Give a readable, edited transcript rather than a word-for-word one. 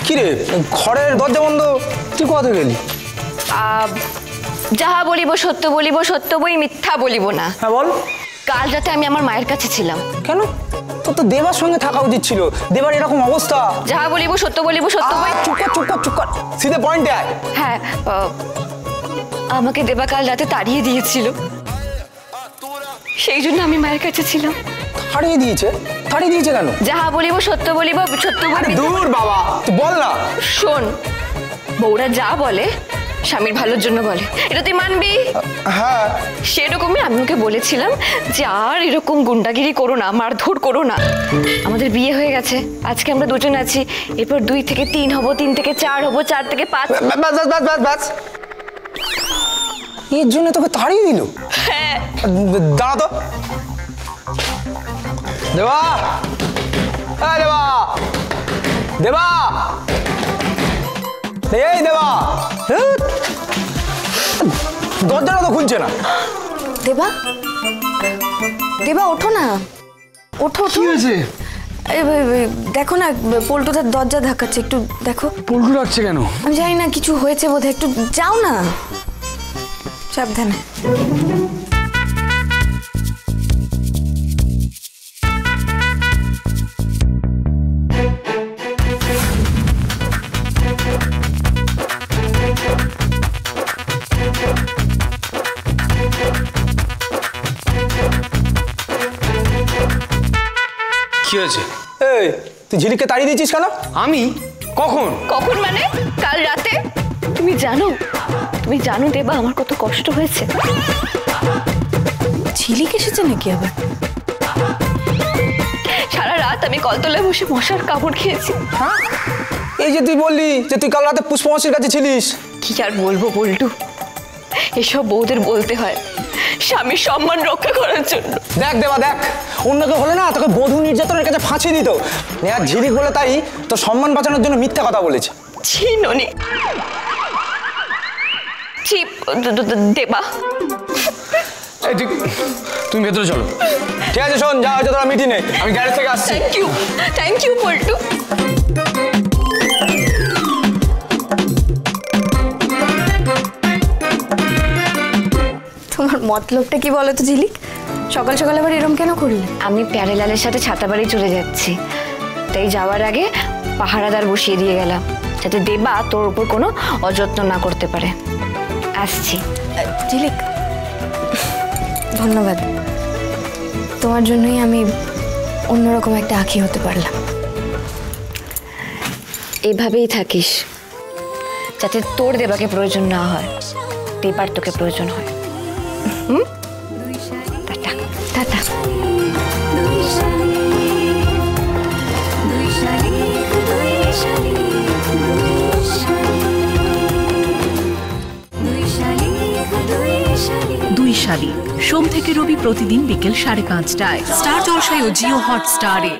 কিরে ঘরের দরজা বন্ধ, তুই কোথা গেলি? যাহা বলিব সত্য বলিব, সত্য বই মিথ্যা বলিব না। হ্যাঁ বল। কাল রাতে আমি আমার মায়ের কাছে ছিলাম। কেন? তোর তো দেবার সঙ্গে থাকা উচিত ছিল, দেবার এরকম অবস্থা। যাহা বলিব সত্য বলিব, সত্য বই। চুপ কর চুপ কর চুপ কর, সিধে পয়েন্টে আয়। হ্যাঁ, আমাকে দেবা কাল রাতে তাড়িয়ে দিয়েছিল, সেই জন্য আমি মায়ের কাছে ছিলাম। তাড়িয়ে দিয়েছে? তাড়িয়ে দিয়েছে কেন? যাহা বলিব সত্য বলিব, সত্য বই। দূর বাবা, তুই বল না। শোন, বউরা যা বলে স্বামীর ভালোর জন্য বলে, এটা তুই মানবি? হ্যাঁ। সেরকমই আমি ওকে বলেছিলাম যে আর এরকম গুন্ডাগিরি করো না, মারধর করো না। আমাদের বিয়ে হয়ে গেছে, আজকে আমরা দুজন আছি, এরপর 2 থেকে 3 হব, 3 থেকে 4 হব, 4 থেকে 5। বাস। এর জন্য তোকে তাড়িয়ে দিল? হ্যাঁ। দাঁড়া তো। দেবা, দেবা, দেবা, এই দেবা, দরজাটা তো খুলছে না। দেবা, দেবা ওঠো না, ওঠো। কি হয়েছে? দেখো না, পল্টুদার দরজা ধাক্কাচ্ছে, একটু দেখো। পল্টু ডাকছে কেন? আমি জানি না, কিছু হয়েছে বোধহয়, একটু যাও না, সাবধানে। কি হয়েছে? এই তুই ঝিলিককে তাড়িয়ে দিয়েছিস কেন? আমি? কখন? কখন মানে? কাল রাতে। তুমি জানো দেবা আমার কত কষ্ট হয়েছে। ঝিলিক এসেছে নাকি আবার? সারা রাত আমি কলতলায় বসে মশার কামড় খেয়েছি। হ্যাঁ, এই যে তুই বললি যে তুই কাল রাতে পুষ্পমাসির কাছে ছিলিস। কি আর বলবো বল্টু, এসব বউদের বলতে হয় স্বামীর সম্মান রক্ষা করার জন্য। দেখ দেবা দেখ, অন্য কেউ হলে না তোকে বধূ নির্যাতনের কাছে ফাঁসি দিত। আর ঝিলিক বলে তাই তোর সম্মান বাঁচানোর জন্য মিথ্যা কথা বলেছে। ছি ননি, ছি দেবা। তুমি ভেতরে চলো। ঠিক আছে শোন, যা হয়েছে তোরা মিটিংয়ে, আমি গ্যারেজ থেকে আসছি। Thank you Paltu. তোমার মতলবটা কি বলো তো ঝিলিক? সকাল সকাল আবার এরম কেন করলে? আমি প্যারেলালের সাথে ছাতাবাড়ি চলে যাচ্ছি, তাই যাওয়ার আগে পাহারাদার বসিয়ে দিয়ে গেলাম, যাতে দেবা তোর উপর কোনো অযত্ন না করতে পারে। আসছি। ঝিলিক, ধন্যবাদ, তোমার জন্যই আমি অন্যরকম একটা আঁখি হতে পারলাম। এভাবেই থাকিস, যাতে তোর দেবাকে প্রয়োজন না হয়, দেবার তোকে প্রয়োজন হয়। Tata tata. দুই শালিক, সোম থেকে রবি প্রতিদিন বিকেল 5:30টায় স্টার জলসায় ও জিও হটস্টারে।